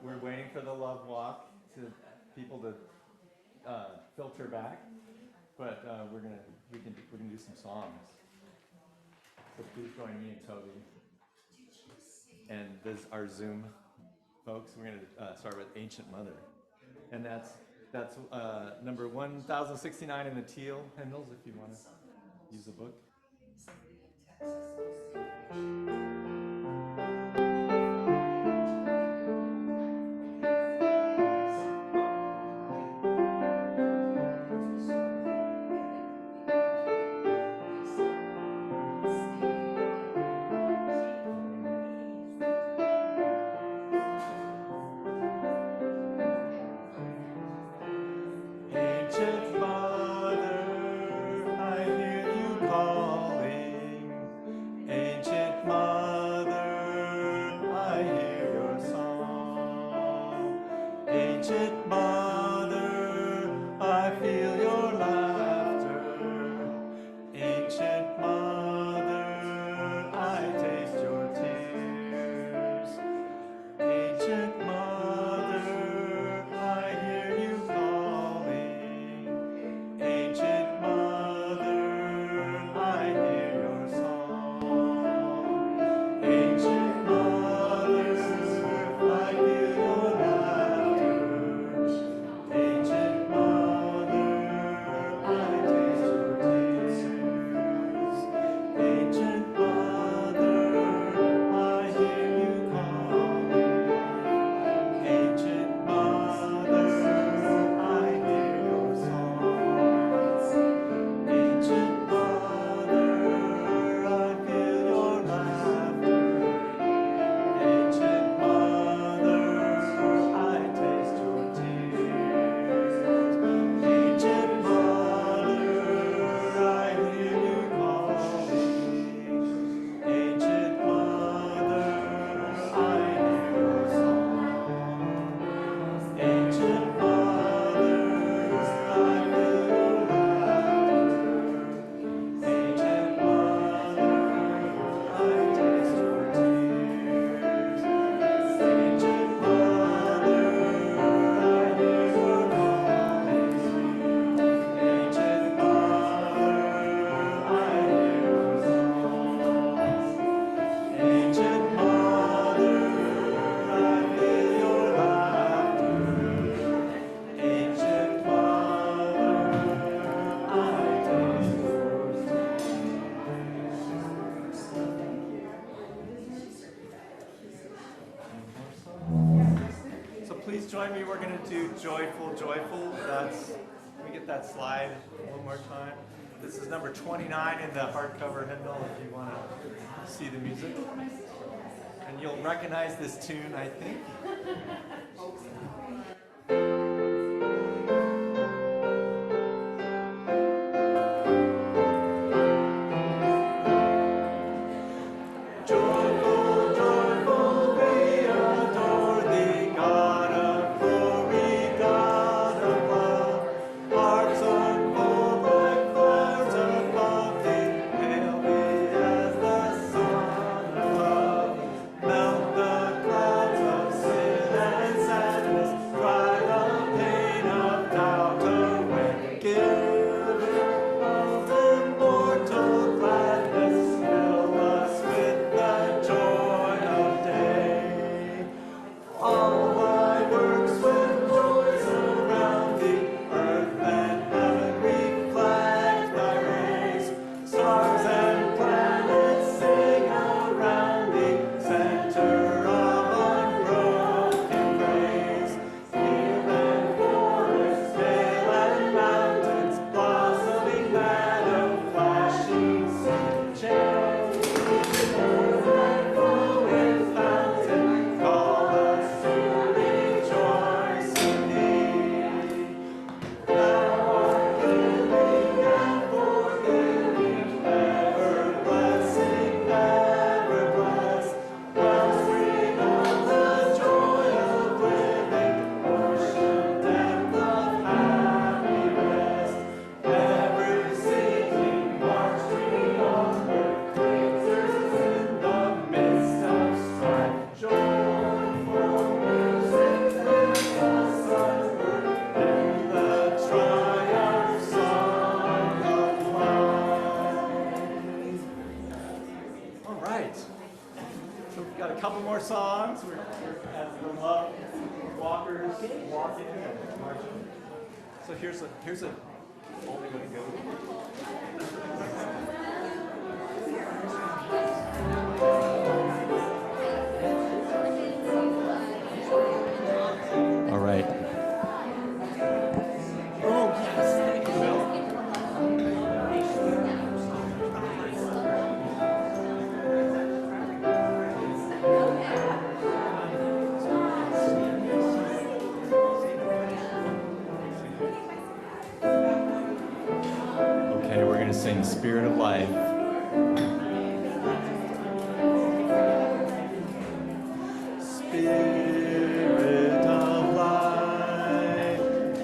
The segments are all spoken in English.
we're waiting for the love walk to people to filter back, but we're gonna do some songs. So please join me and Toby and this our Zoom folks. We're gonna start with Ancient Mother, and that's number 1069 in the teal hymnals. If you want to use the book. Please join me. We're going to do Joyful, Joyful. Let me get that slide one more time. This is number 29 in the hardcover hymnal if you want to see the music. And you'll recognize this tune, I think. Melt the clouds of sin and songs as the love walkers walk in and march in. So here's a only way to go. All right. Oh yes, thank you, Bill. Okay, we're going to sing Spirit of Life. Spirit of life,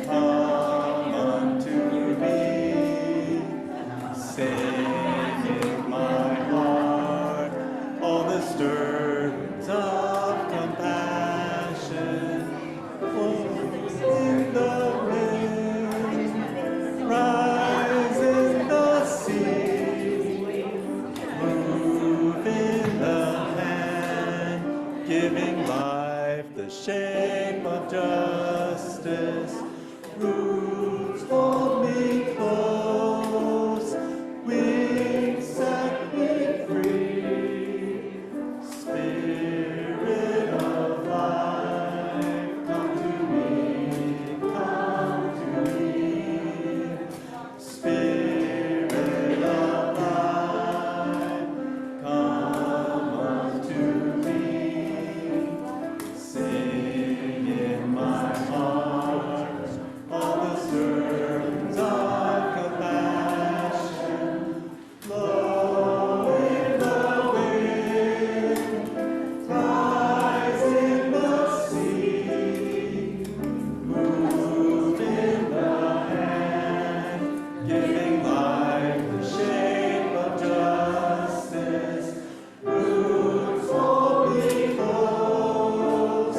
come unto me. Sing in my heart all the stirrings of compassion. In the wind, rise in the sea, move in the hand, giving life the shape of justice. Roots hold me close, wings set me free. Spirit of life, come to me, come to me. Spirit of life, come unto me. Sing in my heart all the stirrings of compassion. Blow in the wind, rise in the sea, move in the hand, giving life the shape of justice. Roots hold me close,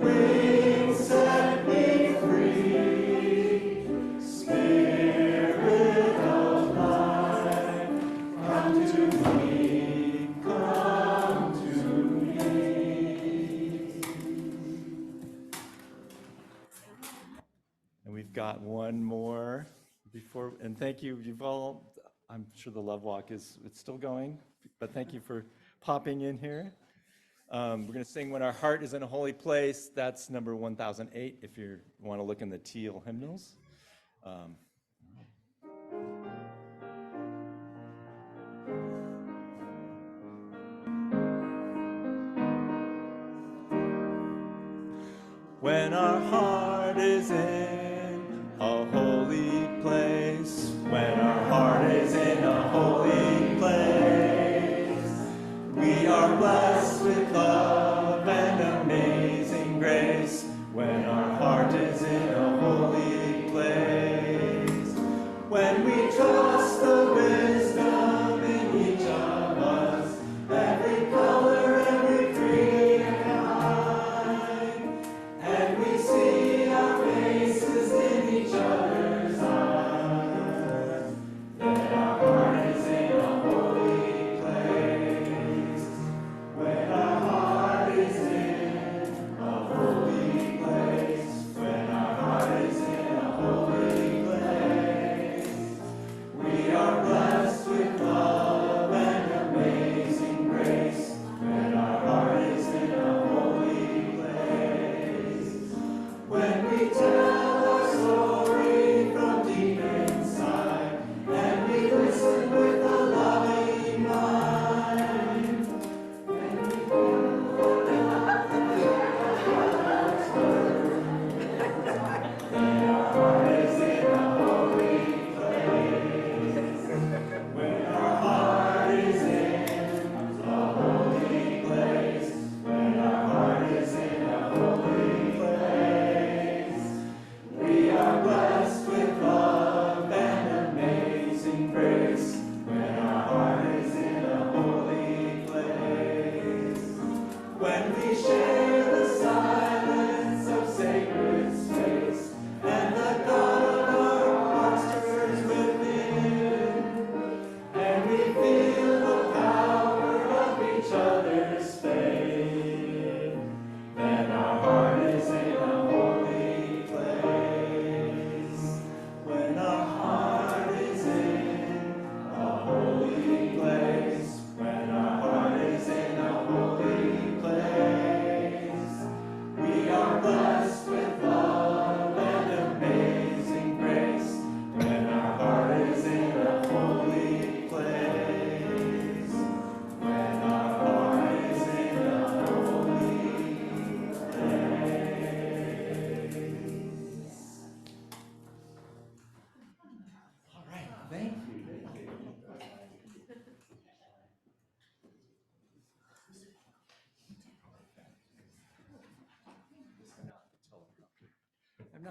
wings set me free. Spirit of life, come to me, come to me. And we've got one more before, and thank you, you've all, I'm sure the Love Walk it's still going, but thank you for popping in here. We're going to sing When Our Heart is in a Holy Place. That's number 1008 if you want to look in the teal hymnals. When our heart is in a holy place, when our heart is in a holy place, we are blessed with love and amazing grace. When our heart is in a holy place, when we trust the wisdom in each of us, every color, every creed and kind, and we see our faces in each other's eyes, then our heart is in a holy place. When our heart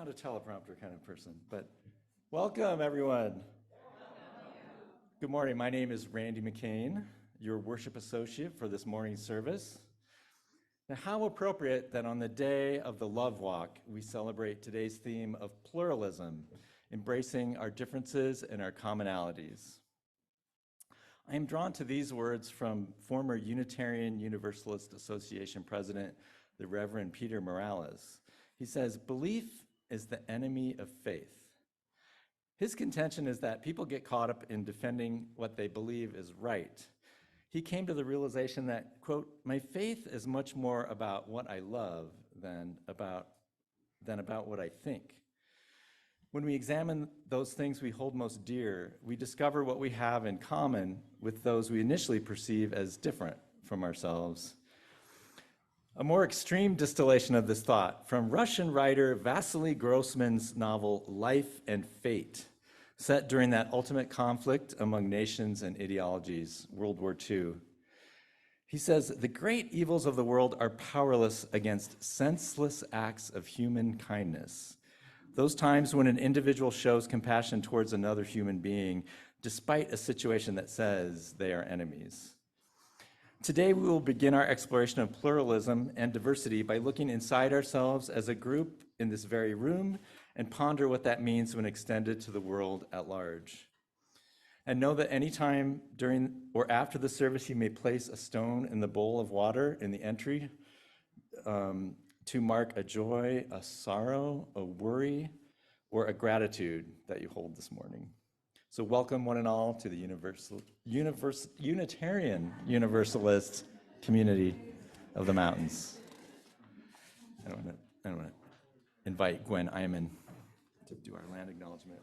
not a teleprompter kind of person, but welcome everyone. Good morning. My name is Randy McCain, your worship associate for this morning's service. Now, how appropriate that on the day of the Love Walk, we celebrate today's theme of pluralism, embracing our differences and our commonalities. I am drawn to these words from former Unitarian Universalist Association President, the Reverend Peter Morales. He says, "Belief is the enemy of faith." His contention is that people get caught up in defending what they believe is right. He came to the realization that, quote, "My faith is much more about what I love than about what I think." When we examine those things we hold most dear, we discover what we have in common with those we initially perceive as different from ourselves. A more extreme distillation of this thought from Russian writer Vasily Grossman's novel Life and Fate, set during that ultimate conflict among nations and ideologies, World War II. He says, "The great evils of the world are powerless against senseless acts of human kindness. Those times when an individual shows compassion towards another human being, despite a situation that says they are enemies." Today, we will begin our exploration of pluralism and diversity by looking inside ourselves as a group in this very room and ponder what that means when extended to the world at large. And know that anytime during or after the service, you may place a stone in the bowl of water in the entry to mark a joy, a sorrow, a worry, or a gratitude that you hold this morning. So welcome one and all to the Unitarian Universalist community of the mountains. I want to invite Gwen Iman to do our land acknowledgement.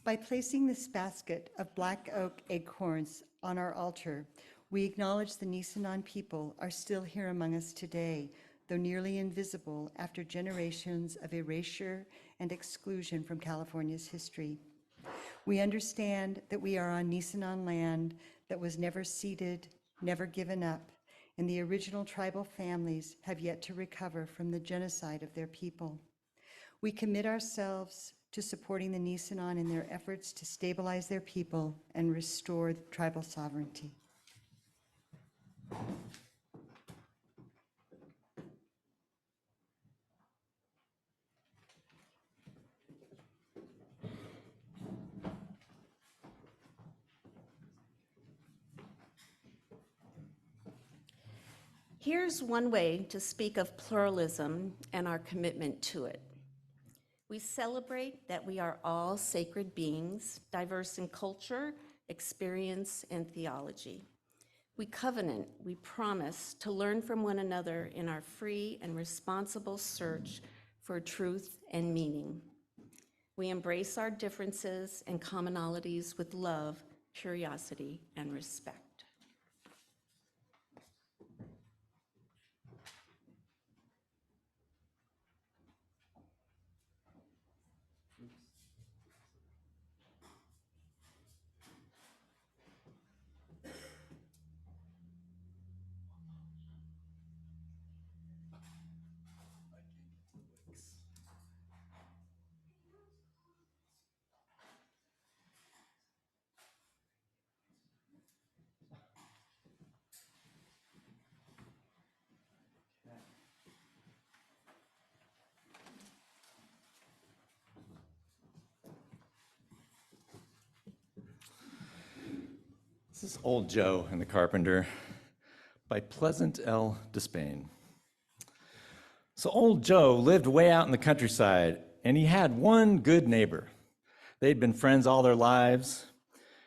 By placing this basket of black oak acorns on our altar, we acknowledge the Nisenan people are still here among us today, though nearly invisible after generations of erasure and exclusion from California's history. We understand that we are on Nisenan land that was never ceded, never given up, and the original tribal families have yet to recover from the genocide of their people. We commit ourselves to supporting the Nisenan in their efforts to stabilize their people and restore tribal sovereignty. Here's one way to speak of pluralism and our commitment to it. We celebrate that we are all sacred beings, diverse in culture, experience, and theology. We covenant, we promise to learn from one another in our free and responsible search for truth and meaning. We embrace our differences and commonalities with love, curiosity, and respect. This is Old Joe and the Carpenter by Pleasant L. Despain. So Old Joe lived way out in the countryside, and he had one good neighbor. They'd been friends all their lives,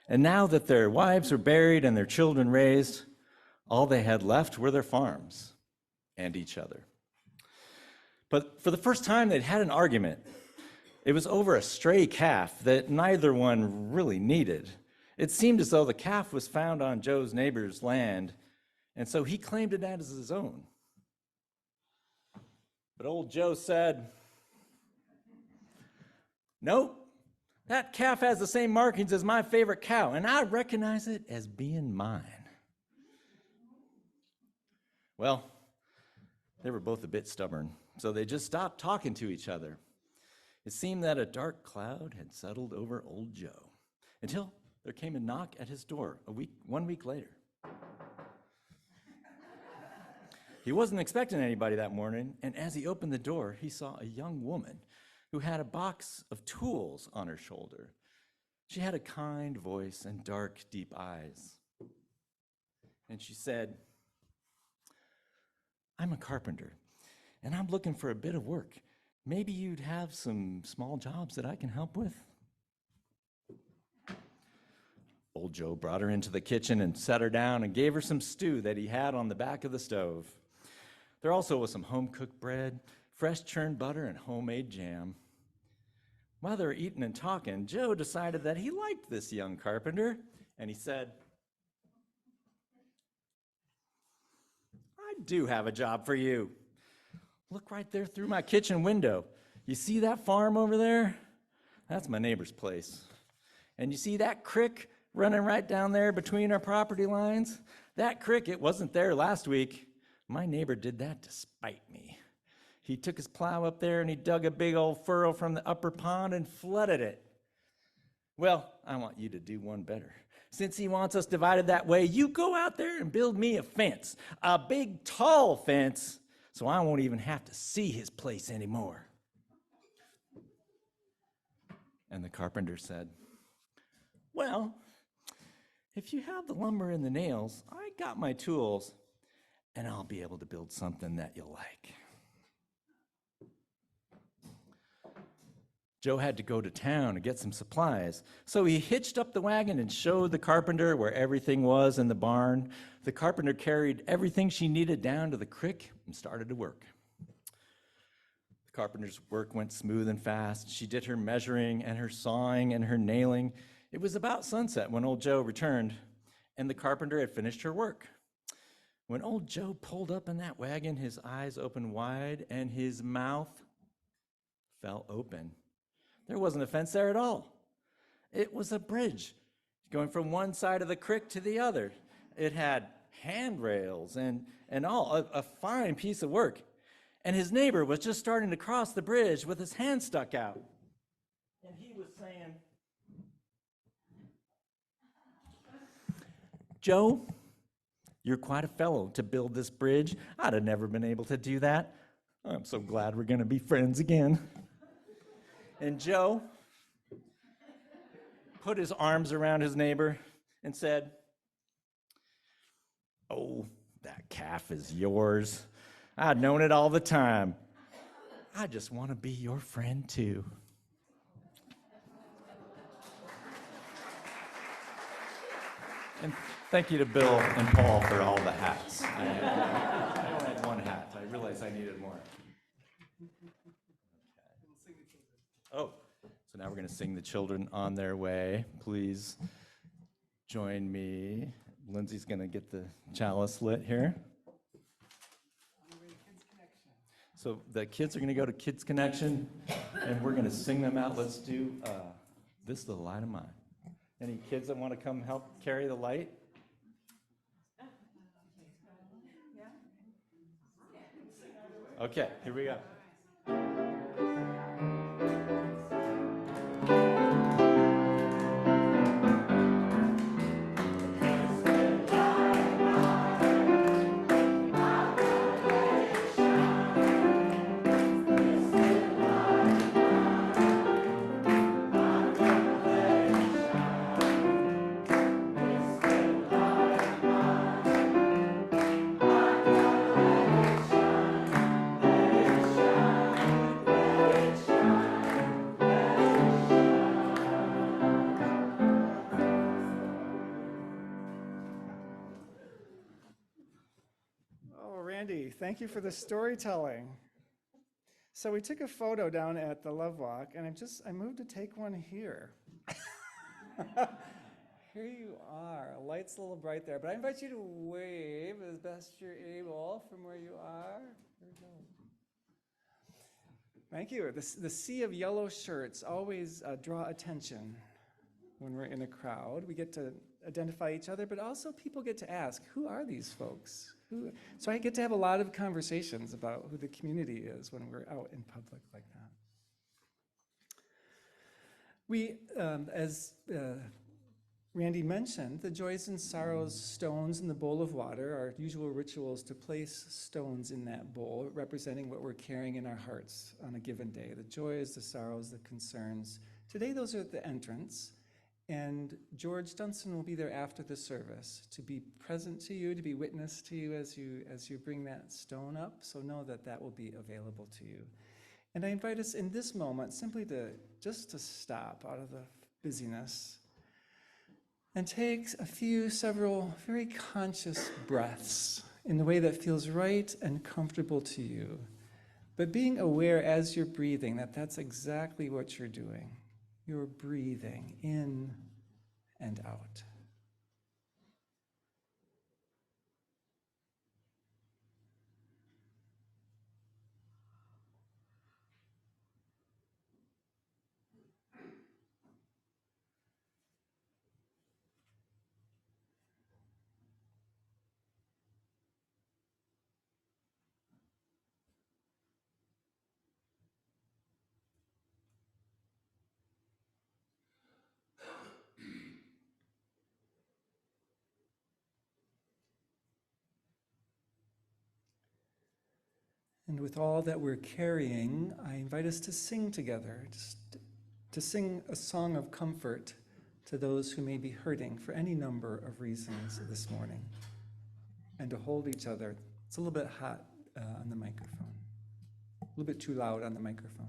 and now that their wives were buried and their children raised, all they had left were their farms and each other. But for the first time, they'd had an argument. It was over a stray calf that neither one really needed. It seemed as though the calf was found on Joe's neighbor's land, and so he claimed it as his own. But Old Joe said, "Nope, That calf has the same markings as my favorite cow, and I recognize it as being mine. Well, they were both a bit stubborn, so they just stopped talking to each other. It seemed that a dark cloud had settled over old Joe, until there came a knock at his door 1 week later. He wasn't expecting anybody that morning, and as he opened the door, he saw a young woman who had a box of tools on her shoulder. She had a kind voice and dark, deep eyes. And she said, "I'm a carpenter, and I'm looking for a bit of work. Maybe you'd have some small jobs that I can help with?" Old Joe brought her into the kitchen and set her down and gave her some stew that he had on the back of the stove. There also was some home-cooked bread, fresh churned butter, and homemade jam. While they were eating and talking, Joe decided that he liked this young carpenter, and he said, "I do have a job for you. Look right there through my kitchen window. You see that farm over there? That's my neighbor's place. And you see that creek running right down there between our property lines? That creek, it wasn't there last week. My neighbor did that to spite me. He took his plow up there and he dug a big old furrow from the upper pond and flooded it. Well, I want you to do one better. Since he wants us divided that way, you go out there and build me a fence, a big, tall fence, so I won't even have to see his place anymore." And the carpenter said, "Well, if you have the lumber and the nails, I got my tools, and I'll be able to build something that you'll like." Joe had to go to town to get some supplies, so he hitched up the wagon and showed the carpenter where everything was in the barn. The carpenter carried everything she needed down to the creek and started to work. The carpenter's work went smooth and fast. She did her measuring and her sawing and her nailing. It was about sunset when old Joe returned, and the carpenter had finished her work. When old Joe pulled up in that wagon, his eyes opened wide and his mouth fell open. There wasn't a fence there at all. It was a bridge going from one side of the creek to the other. It had handrails and all, a fine piece of work. And his neighbor was just starting to cross the bridge with his hand stuck out. And he was saying, "Joe, you're quite a fellow to build this bridge. I'd have never been able to do that. I'm so glad we're going to be friends again." And Joe put his arms around his neighbor and said, "Oh, that calf is yours. I'd known it all the time. I just want to be your friend too." And thank you to Bill and Paul for all the hats. I only had one hat. I realized I needed more. Oh, so now we're going to sing The Children on Their Way. Please join me. Lindsay's going to get the chalice lit here. So the kids are going to go to Kids Connection, and we're going to sing them out. Let's do This Little Light of Mine. Any kids that want to come help carry the light? Okay, here we go. Thank you for the storytelling. So we took a photo down at the Love Walk, and I moved to take one here. Here you are. Light's a little bright there, but I invite you to wave as best you're able from where you are. Here we go. Thank you. The sea of yellow shirts always draw attention when we're in a crowd. We get to identify each other, but also people get to ask, who are these folks? So I get to have a lot of conversations about who the community is when we're out in public like that. We, as Randy mentioned, the joys and sorrows stones in the bowl of water, our usual rituals to place stones in that bowl, representing what we're carrying in our hearts on a given day, the joys, the sorrows, the concerns. Today, those are at the entrance, and George Dunson will be there after the service to be present to you, to be witness to you as you bring that stone up, so know that that will be available to you. And I invite us in this moment simply to stop out of the busyness and take several very conscious breaths in the way that feels right and comfortable to you. But being aware as you're breathing that that's exactly what you're doing. You're breathing in and out. And with all that we're carrying, I invite us to sing together, just to sing a song of comfort to those who may be hurting for any number of reasons this morning, and to hold each other. It's a little bit hot on the microphone, a little bit too loud on the microphone.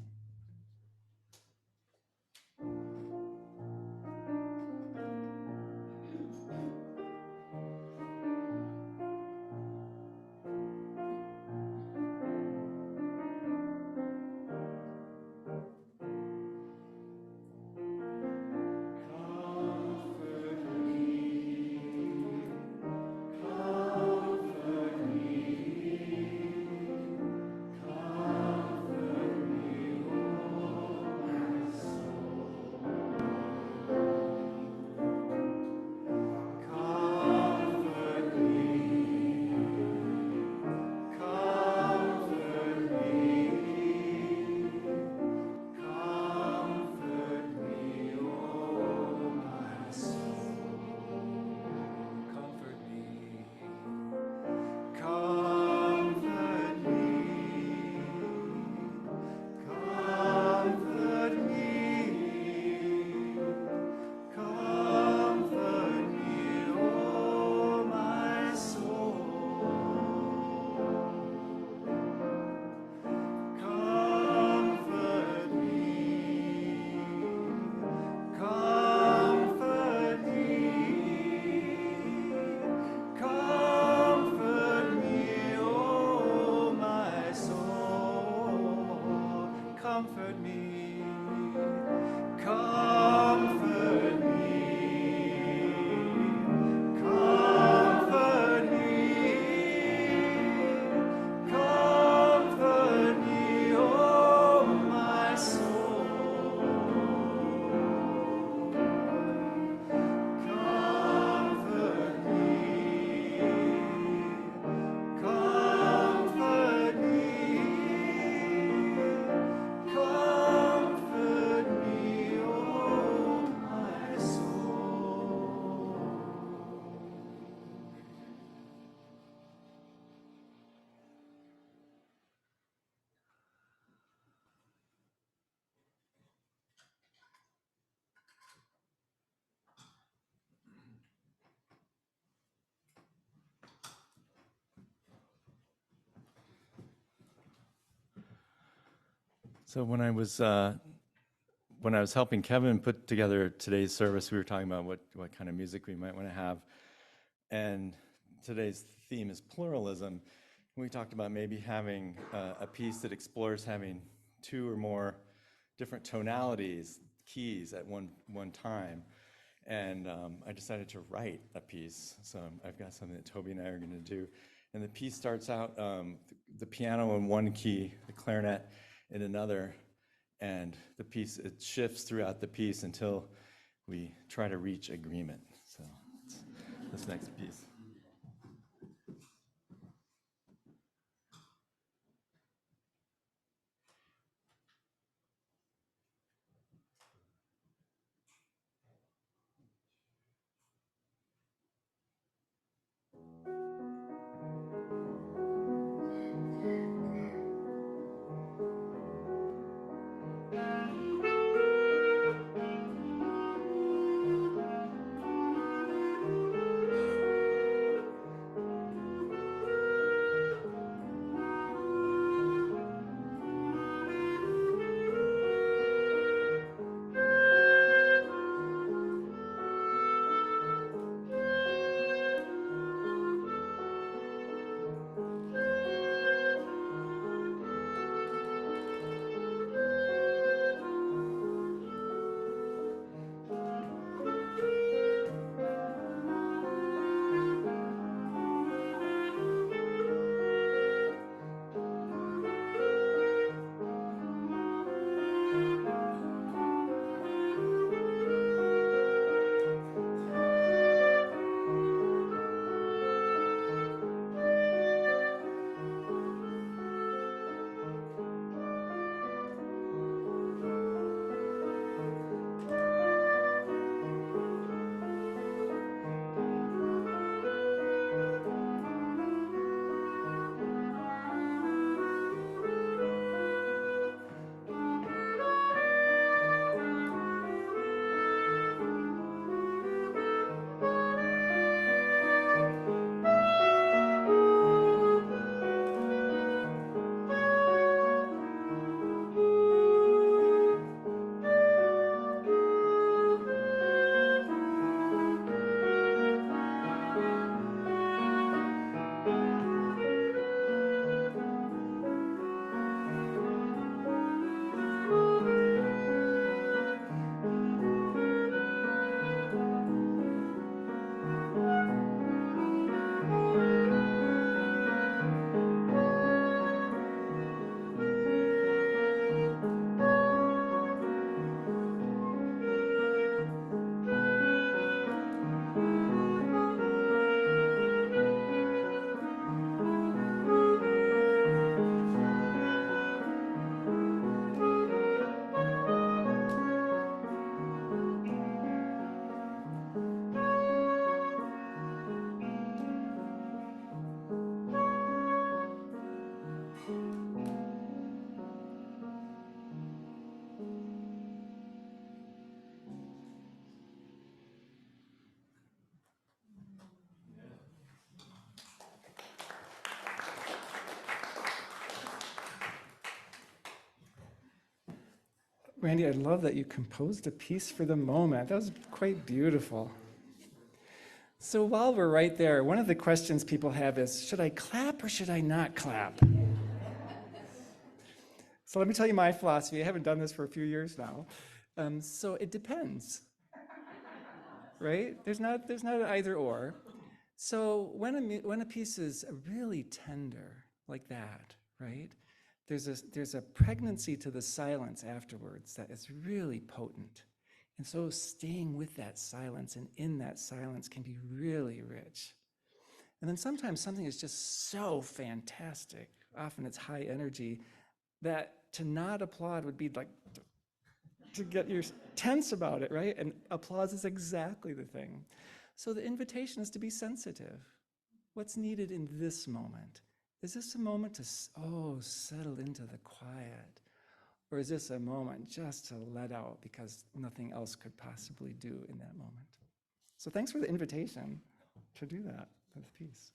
So when I was helping Kevin put together today's service, we were talking about what kind of music we might want to have. And today's theme is pluralism. We talked about maybe having a piece that explores having two or more different tonalities, keys at one time. And I decided to write a piece. So I've got something that Toby and I are going to do. And the piece starts out, the piano in one key, the clarinet in another, and the piece, it shifts throughout the piece until we try to reach agreement. So this next piece. Randy, I love that you composed a piece for the moment. That was quite beautiful. So while we're right there, one of the questions people have is, should I clap or should I not clap? So let me tell you my philosophy. I haven't done this for a few years now. So it depends, right? There's not an either or. So when a piece is really tender like that, right? There's a pregnancy to the silence afterwards that is really potent. And so staying with that silence and in that silence can be really rich. And then sometimes something is just so fantastic, often it's high energy, that to not applaud would be like to get your tense about it, right? And applause is exactly the thing. So the invitation is to be sensitive. What's needed in this moment? Is this a moment to, settle into the quiet? Or is this a moment just to let out because nothing else could possibly do in that moment? So thanks for the invitation to do that with peace.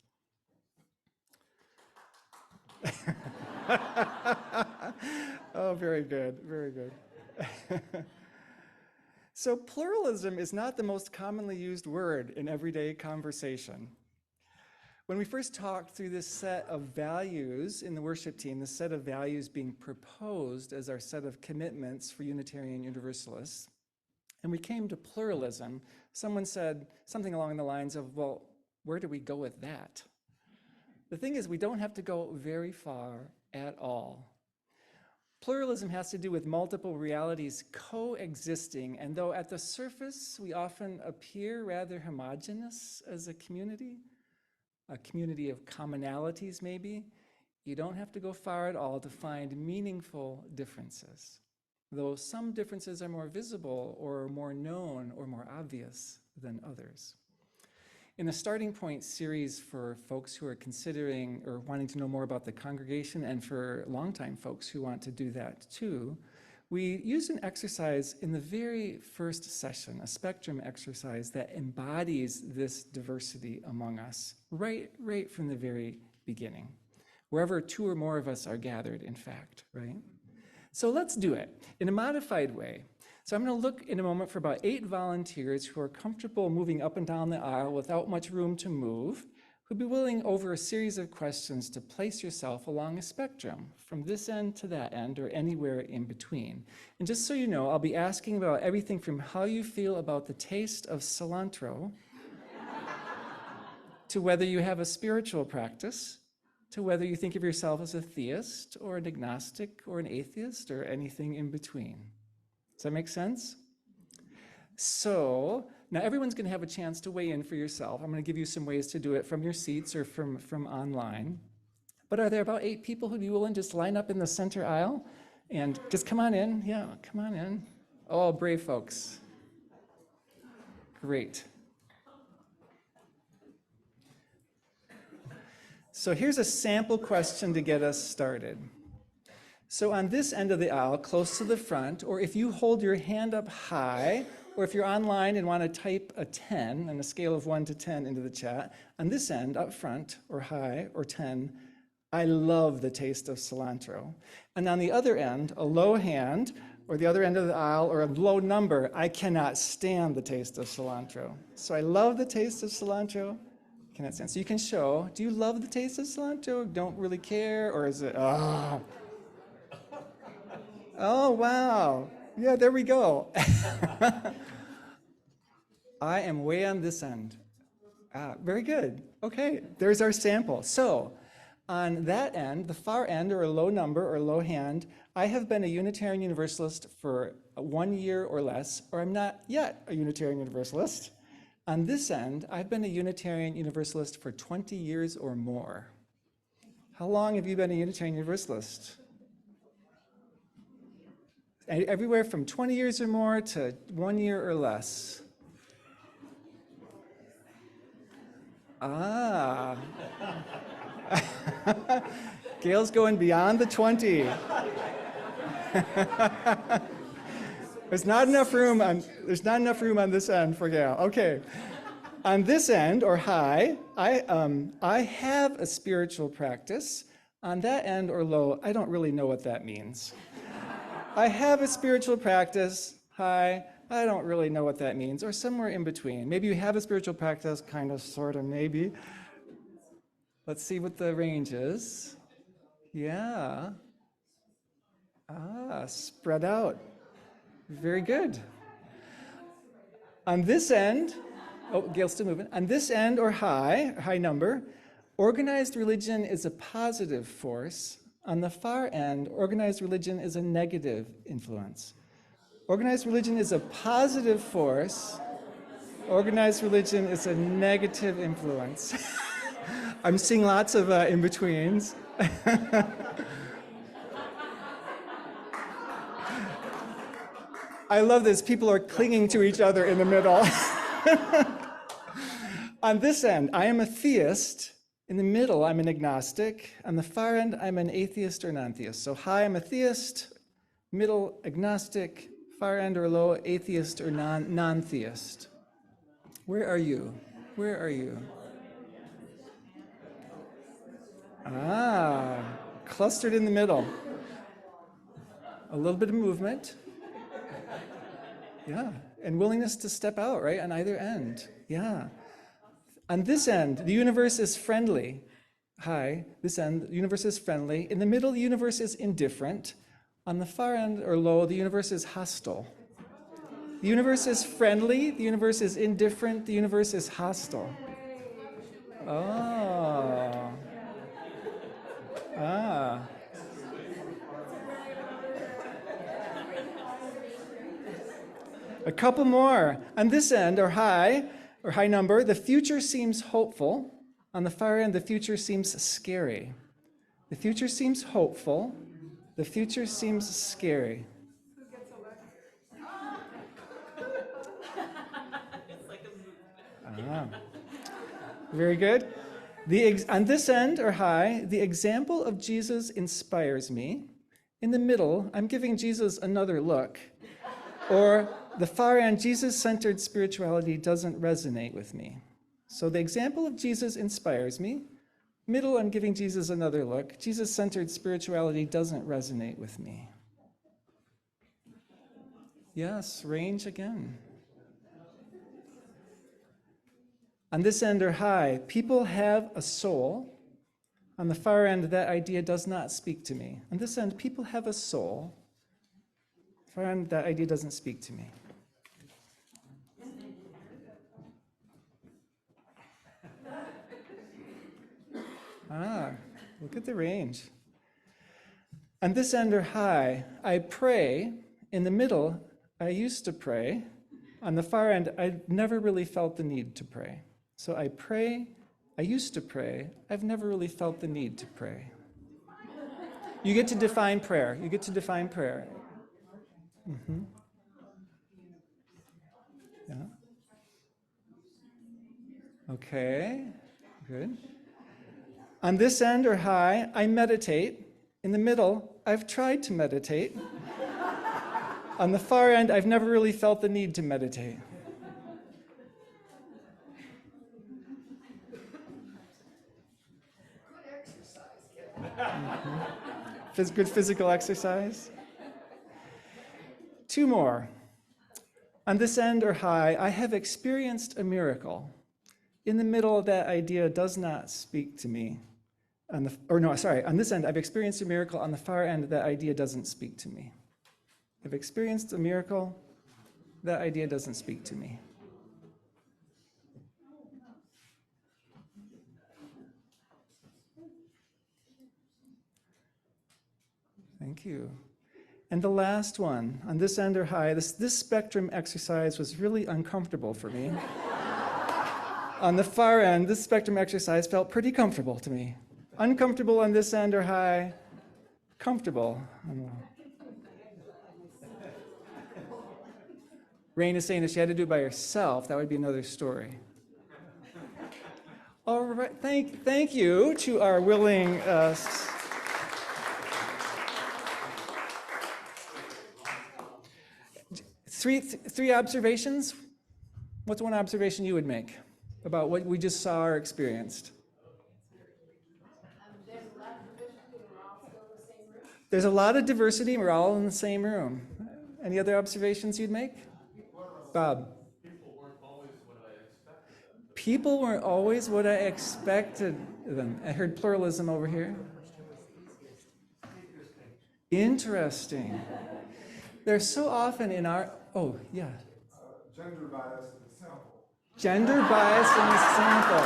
Oh, very good, very good. So pluralism is not the most commonly used word in everyday conversation. When we first talked through this set of values in the worship team, the set of values being proposed as our set of commitments for Unitarian Universalists, and we came to pluralism, someone said something along the lines of, well, where do we go with that? The thing is, we don't have to go very far at all. Pluralism has to do with multiple realities coexisting, and though at the surface we often appear rather homogeneous as a community of commonalities maybe, you don't have to go far at all to find meaningful differences, though some differences are more visible or more known or more obvious than others. In the Starting Point series for folks who are considering or wanting to know more about the congregation, and for longtime folks who want to do that too, we used an exercise in the very first session, a spectrum exercise that embodies this diversity among us right from the very beginning, wherever two or more of us are gathered, in fact, right? So let's do it in a modified way. So I'm going to look in a moment for about 8 volunteers who are comfortable moving up and down the aisle without much room to move, who'd be willing over a series of questions to place yourself along a spectrum from this end to that end or anywhere in between. And just so you know, I'll be asking about everything from how you feel about the taste of cilantro to whether you have a spiritual practice, to whether you think of yourself as a theist or an agnostic or an atheist or anything in between. Does that make sense? So now everyone's going to have a chance to weigh in for yourself. I'm going to give you some ways to do it from your seats or from online. But are there about 8 people who'd be willing to just line up in the center aisle and just come on in? Yeah, come on in. Oh, brave folks. Great. So here's a sample question to get us started. So on this end of the aisle, close to the front, or if you hold your hand up high, or if you're online and want to type a 10 on a scale of 1 to 10 into the chat, on this end, up front, or high, or 10, I love the taste of cilantro. And on the other end, a low hand, or the other end of the aisle, or a low number, I cannot stand the taste of cilantro. So I love the taste of cilantro, cannot stand. So you can show, do you love the taste of cilantro? Don't really care, or is it, Oh, wow. Yeah, there we go. I am way on this end. Very good. Okay, there's our sample. So on that end, the far end, or a low number or low hand, I have been a Unitarian Universalist for 1 year or less, or I'm not yet a Unitarian Universalist. On this end, I've been a Unitarian Universalist for 20 years or more. How long have you been a Unitarian Universalist? Everywhere from 20 years or more to 1 year or less. Gail's going beyond the 20. There's not enough room on this end for Gail. Okay. On this end, or high, I have a spiritual practice. On that end, or low, I don't really know what that means. I have a spiritual practice, high, I don't really know what that means, or somewhere in between. Maybe you have a spiritual practice, kind of, sort of, maybe. Let's see what the range is. Yeah. Spread out. Very good. On this end, oh, Gail's still moving. On this end, or high number, organized religion is a positive force. On the far end, organized religion is a negative influence. Organized religion is a positive force. Organized religion is a negative influence. I'm seeing lots of in-betweens. I love this. People are clinging to each other in the middle. On this end, I am a theist. In the middle, I'm an agnostic. On the far end, I'm an atheist or non-theist. So high, I'm a theist. Middle, agnostic. Far end or low, atheist or non-theist. Where are you? Where are you? Clustered in the middle. A little bit of movement. Yeah, and willingness to step out, right, on either end. Yeah. On this end, the universe is friendly. High, this end, the universe is friendly. In the middle, the universe is indifferent. On the far end, or low, the universe is hostile. The universe is friendly, the universe is indifferent, the universe is hostile. A couple more. On this end, or high number, the future seems hopeful. On the far end, the future seems scary. The future seems hopeful. The future seems scary. Ah, very good. On this end, or high, the example of Jesus inspires me. In the middle, I'm giving Jesus another look. Or the far end, Jesus-centered spirituality doesn't resonate with me. So the example of Jesus inspires me. Middle, I'm giving Jesus another look. Jesus-centered spirituality doesn't resonate with me. Yes, range again. On this end, or high, people have a soul. On the far end, that idea does not speak to me. On this end, people have a soul. Far end, that idea doesn't speak to me. Look at the range. On this end, or high, I pray. In the middle, I used to pray. On the far end, I never really felt the need to pray. So I pray, I used to pray, I've never really felt the need to pray. You get to define prayer. You get to define prayer. Mm-hmm. Yeah. Okay, good. On this end, or high, I meditate. In the middle, I've tried to meditate. On the far end, I've never really felt the need to meditate. Mm-hmm. Good physical exercise. Two more. On this end, or high, I have experienced a miracle. In the middle, that idea does not speak to me. On this end, I've experienced a miracle. On the far end, that idea doesn't speak to me. I've experienced a miracle. That idea doesn't speak to me. Thank you. And the last one, on this end or high, this spectrum exercise was really uncomfortable for me. On the far end, this spectrum exercise felt pretty comfortable to me. Uncomfortable on this end or high, comfortable. Rain is saying if she had to do it by herself, that would be another story. All right, thank you to our willing three observations. What's one observation you would make about what we just saw or experienced? There's a lot of diversity, and we're all in the same room. Any other observations you'd make? Bob? People weren't always what I expected them. I heard pluralism over here. Interesting. They're so often in our, oh, yeah. Gender bias in the sample. Gender bias in the sample.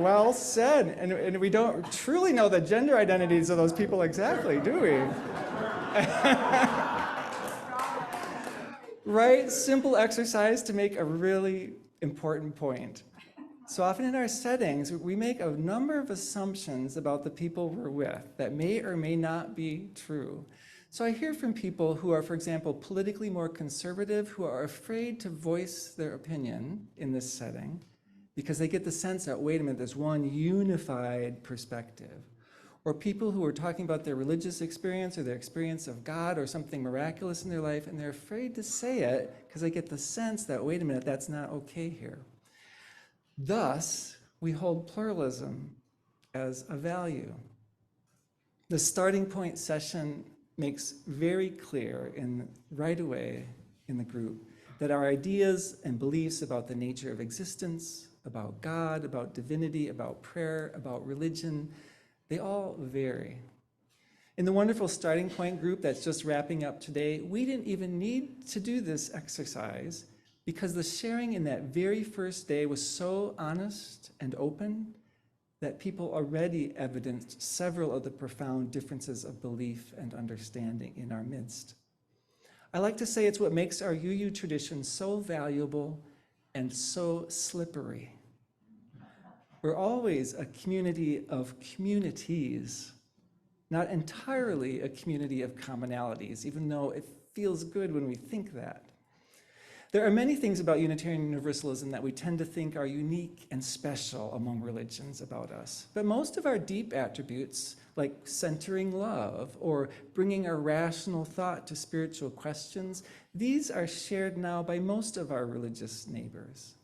Well said. And we don't truly know the gender identities of those people exactly, do we? Right? Simple exercise to make a really important point. So often in our settings, we make a number of assumptions about the people we're with that may or may not be true. So I hear from people who are, for example, politically more conservative, who are afraid to voice their opinion in this setting because they get the sense that, wait a minute, there's one unified perspective. Or people who are talking about their religious experience or their experience of God or something miraculous in their life, and they're afraid to say it because they get the sense that, wait a minute, that's not okay here. Thus, we hold pluralism as a value. The starting point session makes very clear right away in the group that our ideas and beliefs about the nature of existence, about God, about divinity, about prayer, about religion, they all vary. In the wonderful starting point group that's just wrapping up today, we didn't even need to do this exercise because the sharing in that very first day was so honest and open that people already evidenced several of the profound differences of belief and understanding in our midst. I like to say it's what makes our UU tradition so valuable and so slippery. We're always a community of communities, not entirely a community of commonalities, even though it feels good when we think that. There are many things about Unitarian Universalism that we tend to think are unique and special among religions about us. But most of our deep attributes, like centering love or bringing our rational thought to spiritual questions, these are shared now by most of our religious neighbors.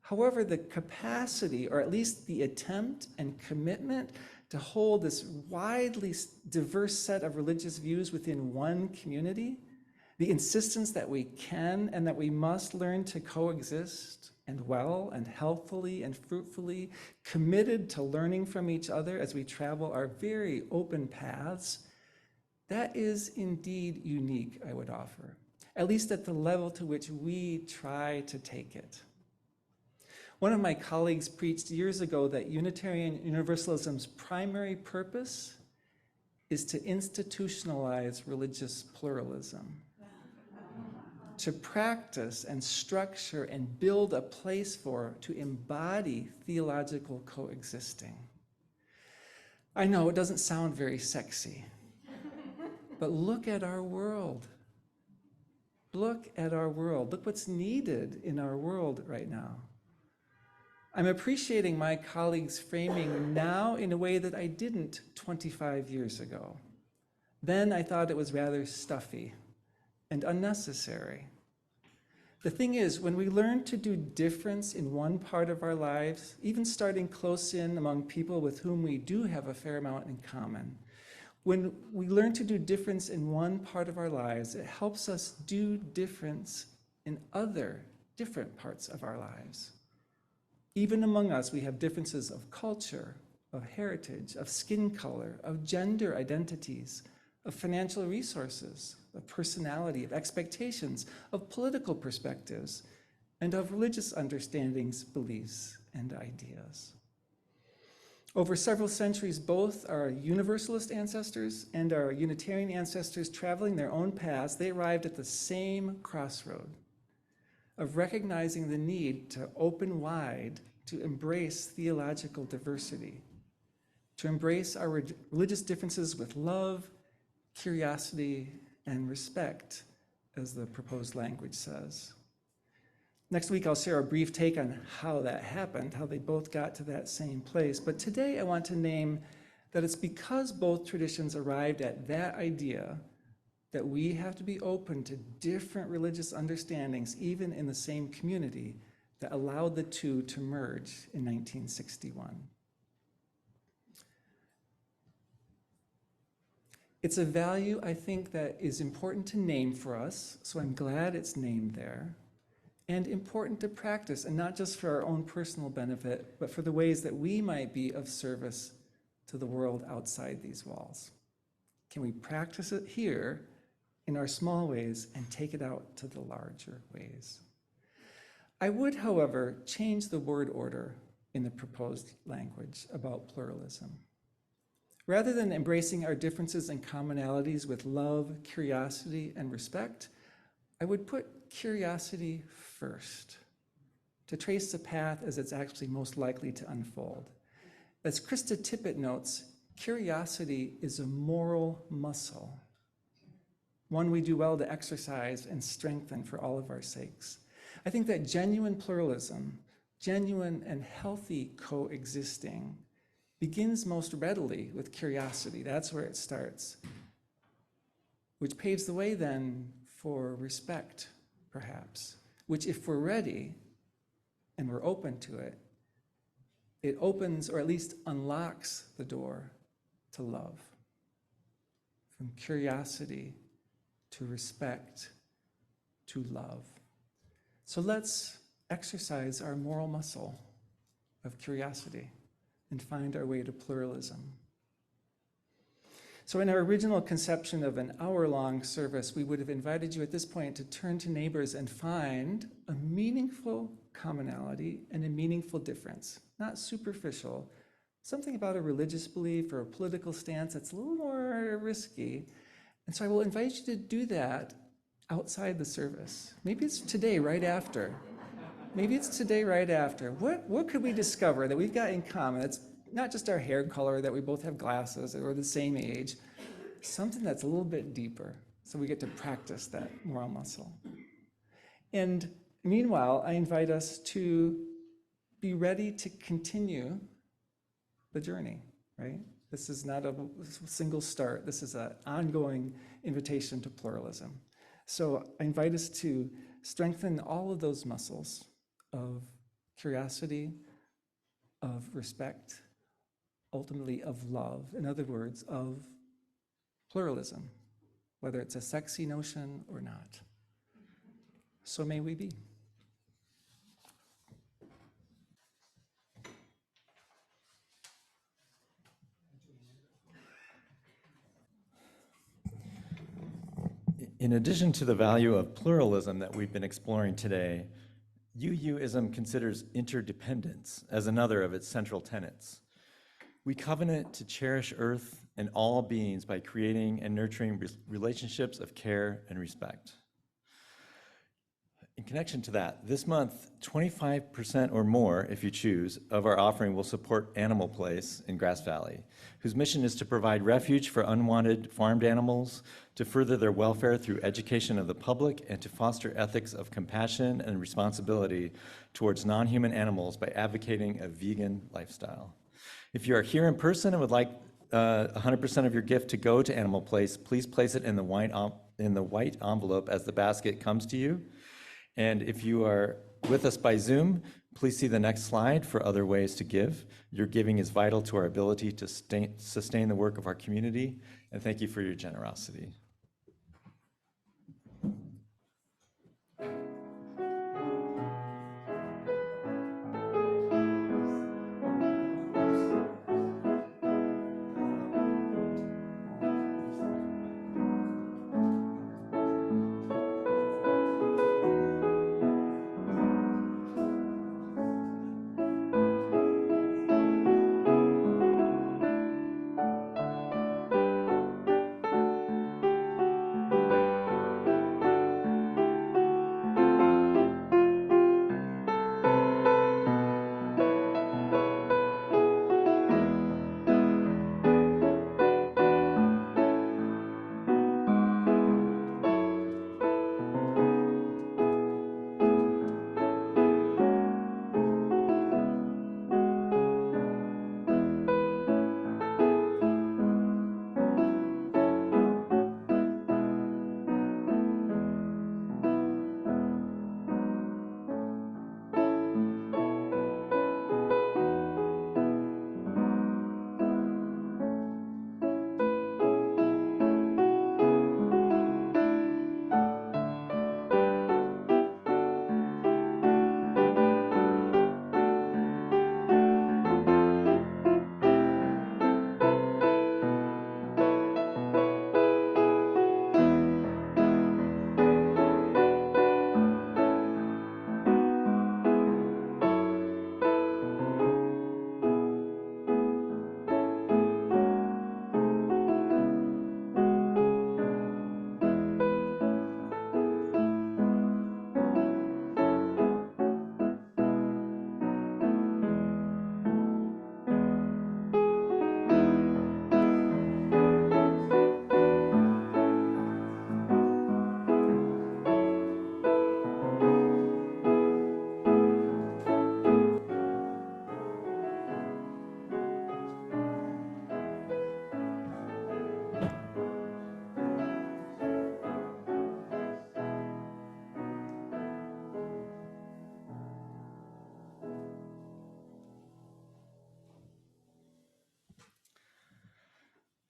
However, the capacity, or at least the attempt and commitment to hold this widely diverse set of religious views within one community, the insistence that we can and that we must learn to coexist and well and healthfully and fruitfully, committed to learning from each other as we travel our very open paths, that is indeed unique, I would offer, at least at the level to which we try to take it. One of my colleagues preached years ago that Unitarian Universalism's primary purpose is to institutionalize religious pluralism, to practice and structure and build a place for, to embody theological coexisting. I know it doesn't sound very sexy, but look at our world. Look at our world. Look what's needed in our world right now. I'm appreciating my colleagues' framing now in a way that I didn't 25 years ago. Then I thought it was rather stuffy and unnecessary. The thing is, when we learn to do difference in one part of our lives, even starting close in among people with whom we do have a fair amount in common, when we learn to do difference in one part of our lives, it helps us do difference in other different parts of our lives. Even among us, we have differences of culture, of heritage, of skin color, of gender identities, of financial resources, of personality, of expectations, of political perspectives, and of religious understandings, beliefs, and ideas. Over several centuries, both our Universalist ancestors and our Unitarian ancestors, traveling their own paths, they arrived at the same crossroad of recognizing the need to open wide, to embrace theological diversity, to embrace our religious differences with love, curiosity, and respect, as the proposed language says. Next week, I'll share a brief take on how that happened, how they both got to that same place. But today, I want to name that it's because both traditions arrived at that idea that we have to be open to different religious understandings, even in the same community, that allowed the two to merge in 1961. It's a value, I think, that is important to name for us, so I'm glad it's named there, and important to practice, and not just for our own personal benefit, but for the ways that we might be of service to the world outside these walls. Can we practice it here in our small ways and take it out to the larger ways? I would, however, change the word order in the proposed language about pluralism. Rather than embracing our differences and commonalities with love, curiosity, and respect, I would put curiosity first, to trace the path as it's actually most likely to unfold. As Krista Tippett notes, curiosity is a moral muscle, one we do well to exercise and strengthen for all of our sakes. I think that genuine pluralism, genuine and healthy coexisting, begins most readily with curiosity. That's where it starts, which paves the way then for respect, perhaps, which, if we're ready and we're open to it, it opens, or at least unlocks, the door to love. From curiosity to respect to love. So let's exercise our moral muscle of curiosity and find our way to pluralism. So in our original conception of an hour-long service, we would have invited you at this point to turn to neighbors and find a meaningful commonality and a meaningful difference, not superficial, something about a religious belief or a political stance that's a little more risky. And so I will invite you to do that outside the service. Maybe it's today, right after. Maybe it's today, right after. What could we discover that we've got in common? It's not just our hair color, that we both have glasses, or the same age. Something that's a little bit deeper, so we get to practice that moral muscle. And meanwhile, I invite us to be ready to continue the journey, right? This is not a single start. This is an ongoing invitation to pluralism. So I invite us to strengthen all of those muscles of curiosity, of respect, ultimately of love. In other words, of pluralism, whether it's a sexy notion or not. So may we be. In addition to the value of pluralism that we've been exploring today, UUism considers interdependence as another of its central tenets. We covenant to cherish Earth and all beings by creating and nurturing relationships of care and respect. In connection to that, this month, 25% or more, if you choose, of our offering will support Animal Place in Grass Valley, whose mission is to provide refuge for unwanted farmed animals, to further their welfare through education of the public, and to foster ethics of compassion and responsibility towards non-human animals by advocating a vegan lifestyle. If you are here in person and would like 100% of your gift to go to Animal Place, please place it in the white envelope as the basket comes to you. And if you are with us by Zoom, please see the next slide for other ways to give. Your giving is vital to our ability to sustain the work of our community, and thank you for your generosity.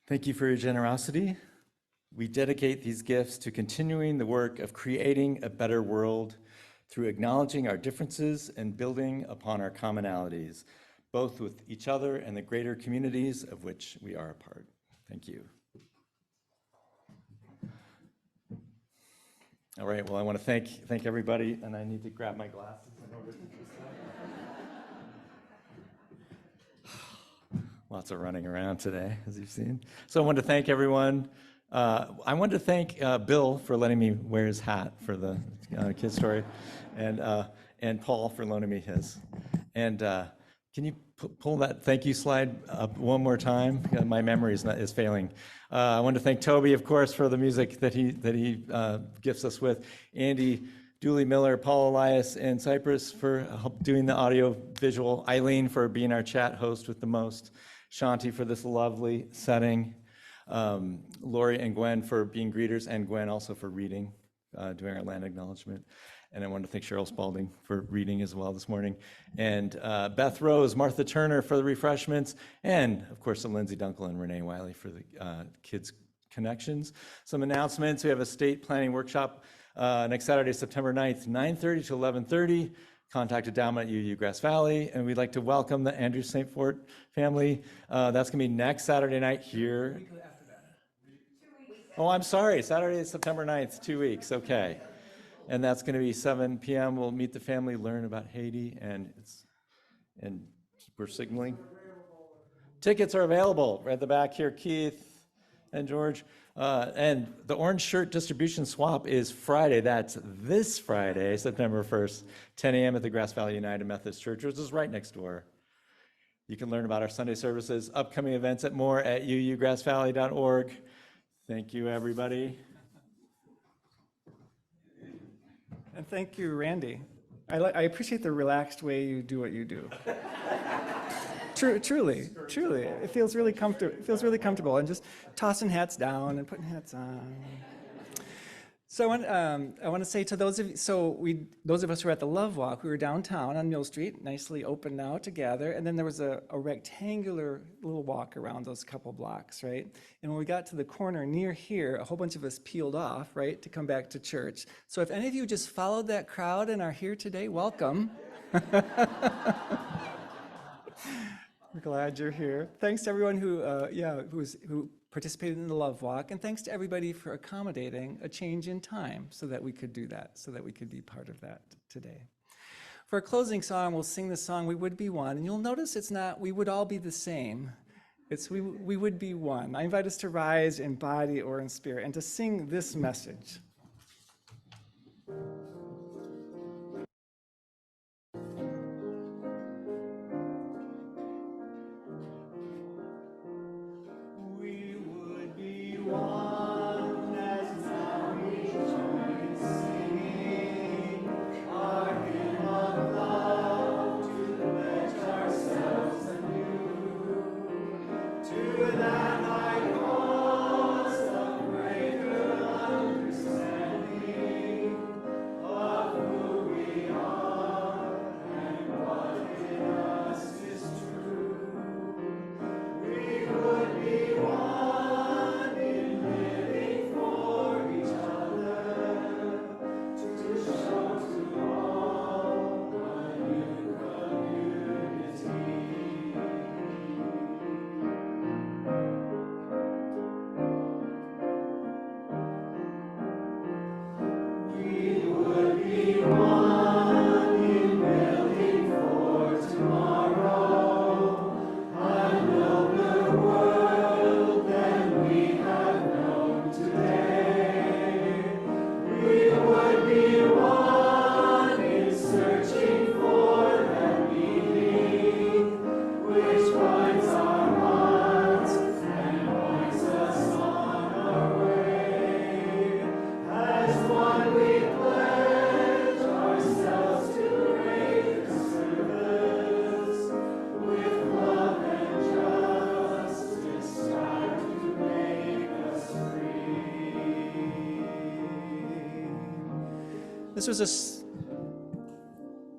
Thank you for your generosity. We dedicate these gifts to continuing the work of creating a better world through acknowledging our differences and building upon our commonalities, both with each other and the greater communities of which we are a part. Thank you. All right, well, I want to thank everybody, and I need to grab my glasses in order to do so. Lots of running around today, as you've seen. So I wanted to thank everyone. I wanted to thank Bill for letting me wear his hat for the kid's story, and Paul for loaning me his. And can you pull that thank you slide up one more time? My memory is failing. I want to thank Toby, of course, for the music that he gifts us with. Andy, Dooley Miller, Paul Elias, and Cypress for doing the audio visual. Eileen for being our chat host with the most. Shanti for this lovely setting. Lori and Gwen for being greeters, and Gwen also for reading, doing our land acknowledgement. And I want to thank Cheryl Spalding for reading as well this morning. And Beth Rose, Martha Turner for the refreshments, and of course, Lindsay Dunkel and Renee Wiley for the Kids Connections. Some announcements: we have a state planning workshop next Saturday, September 9th, 9:30 to 11:30. Contact endowment at UU Grass Valley, and we'd like to welcome the Andrew St. Fort family. That's going to be next Saturday night here. Oh, I'm sorry, Saturday, September 9th, 2 weeks, okay. And that's going to be 7 p.m. We'll meet the family, learn about Haiti, and we're signaling. Tickets are available right at the back here, Keith and George. And the orange shirt distribution swap is Friday. That's this Friday, September 1st, 10 a.m. at the Grass Valley United Methodist Church, which is right next door. You can learn about our Sunday services, upcoming events, at more at uugrassvalley.org. Thank you, everybody. And thank you, Randy. I appreciate the relaxed way you do what you do. Truly, it feels really comfortable. It feels really comfortable, and just tossing hats down and putting hats on. So I want to say to those of you, those of us who were at the Love Walk, we were downtown on Mill Street, nicely open now to gather, and then there was a rectangular little walk around those couple blocks, right? And when we got to the corner near here, a whole bunch of us peeled off, right, to come back to church. So if any of you just followed that crowd and are here today, welcome. We're glad you're here. Thanks to everyone who participated in the Love Walk, and thanks to everybody for accommodating a change in time so that we could do that, so that we could be part of that today. For a closing song, we'll sing the song "We Would Be One," and you'll notice it's not "We Would All Be the Same." It's we would be one. I invite us to rise in body or in spirit and to sing this message.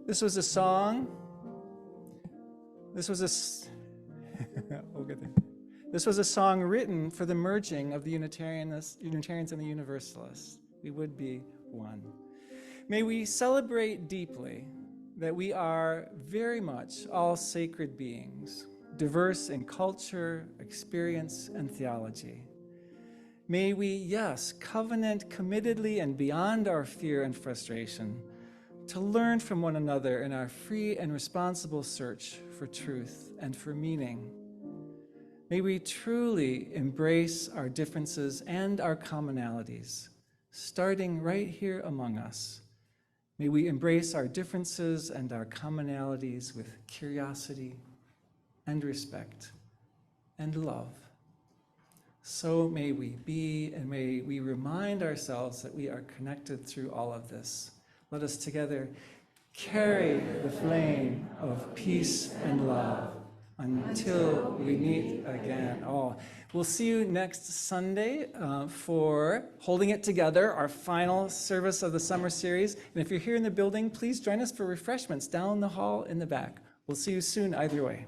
This was a song. This was a song written for the merging of the Unitarians and the Universalists. We would be one. May we celebrate deeply that we are very much all sacred beings, diverse in culture, experience, and theology. May we, yes, covenant committedly and beyond our fear and frustration to learn from one another in our free and responsible search for truth and for meaning. May we truly embrace our differences and our commonalities, starting right here among us. May we embrace our differences and our commonalities with curiosity and respect and love. So may we be, and may we remind ourselves that we are connected through all of this. Let us together carry the flame of peace and love until we meet again. Oh, we'll see you next Sunday for Holding It Together, our final service of the summer series. And if you're here in the building, please join us for refreshments down the hall in the back. We'll see you soon either way.